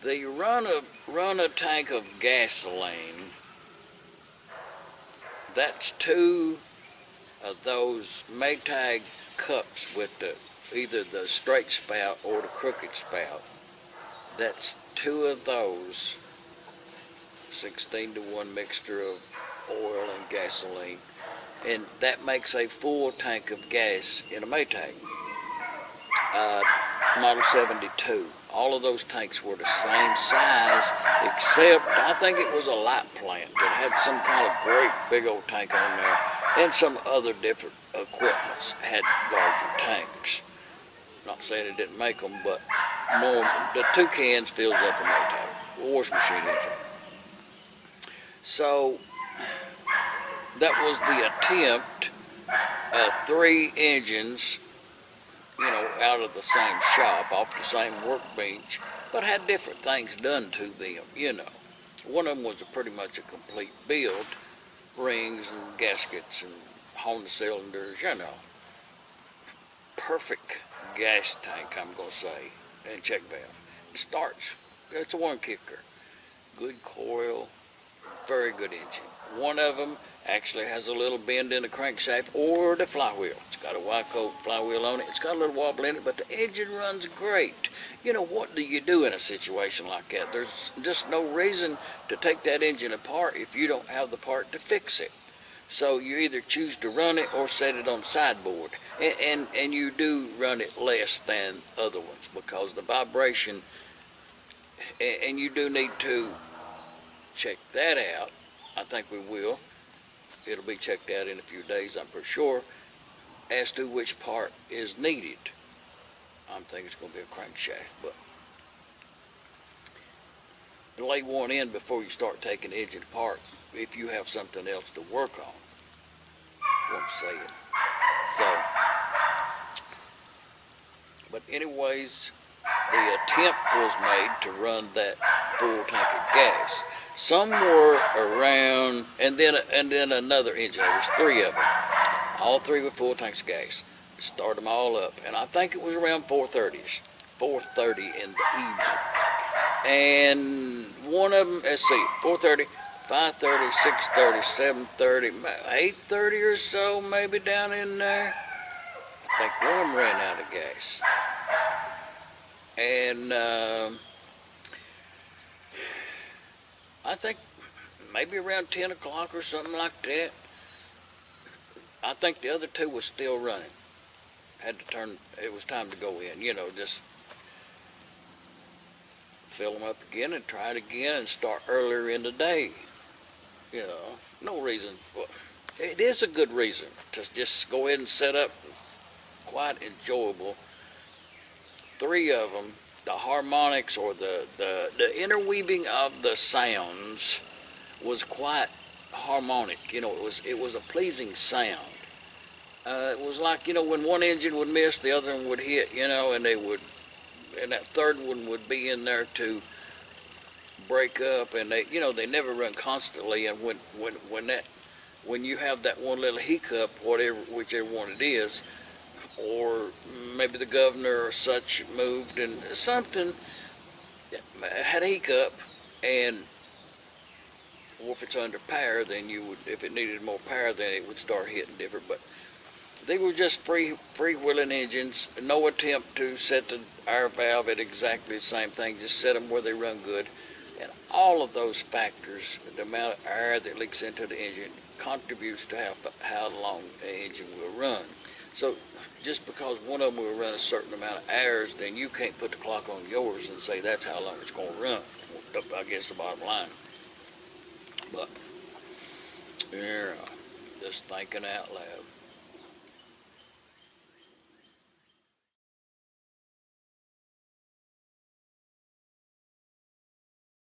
They run a tank of gasoline. That's two of those Maytag cups with either the straight spout or the crooked spout. That's two of those 16-to-1 mixture of oil and gasoline, and that makes a full tank of gas in a Maytag. Model 72. All of those tanks were the same size, except I think it was a light plant that had some kind of great big old tank on there, and some other different equipments had larger tanks. Not saying it didn't make them, but more, the 2 cans fills up a Maytag, washing machine engine. So that was the attempt of 3 engines, out of the same shop, off the same workbench, but had different things done to them. One of them was pretty much a complete build, rings and gaskets and Honda cylinders, perfect gas tank, I'm going to say, and check valve. It starts, it's a 1-kicker, good coil, very good engine. One of them actually has a little bend in the crankshaft or the flywheel. It's got a Wyco flywheel on it. It's got a little wobble in it, but the engine runs great. What do you do in a situation like that? There's just no reason to take that engine apart if you don't have the part to fix it. So you either choose to run it or set it on sideboard. And you do run it less than other ones because the vibration, and you do need to check that out. I think we will. It'll be checked out in a few days, I'm pretty sure, as to which part is needed. I'm thinking it's going to be a crankshaft, but lay one in before you start taking the engine apart if you have something else to work on. What I'm saying. So, but anyways, the attempt was made to run that full tank of gas. Somewhere around, and then another engine. There was 3 of them. All 3 with full tanks of gas. Start them all up, and I think it was around 4:30ish, 4:30 in the evening. And one of them, let's see, 4:30, 5:30, 6:30, 7:30, 8:30 or so, maybe down in there. I think one of them ran out of gas. And I think maybe around 10 o'clock or something like that, I think the other 2 was still running. Had to turn, it was time to go in, just fill them up again and try it again and start earlier in the day. No reason. Well, it is a good reason to just go ahead and set up. Quite enjoyable. 3 of them, the harmonics or the interweaving of the sounds was quite harmonic. It was a pleasing sound. It was like, when one engine would miss, the other one would hit, and and that third one would be in there to break up, and they never run constantly. And when you have that one little hiccup, whichever one it is, or maybe the governor or such moved and something had a hiccup, and or if it's under power, then if it needed more power, then it would start hitting different. But they were just freewheeling engines, no attempt to set the air valve at exactly the same thing, just set them where they run good. And all of those factors, the amount of air that leaks into the engine, contributes to how long an engine will run. So just because one of them will run a certain amount of hours, then you can't put the clock on yours and say that's how long it's going to run. I guess the bottom line. But, yeah, just thinking out loud.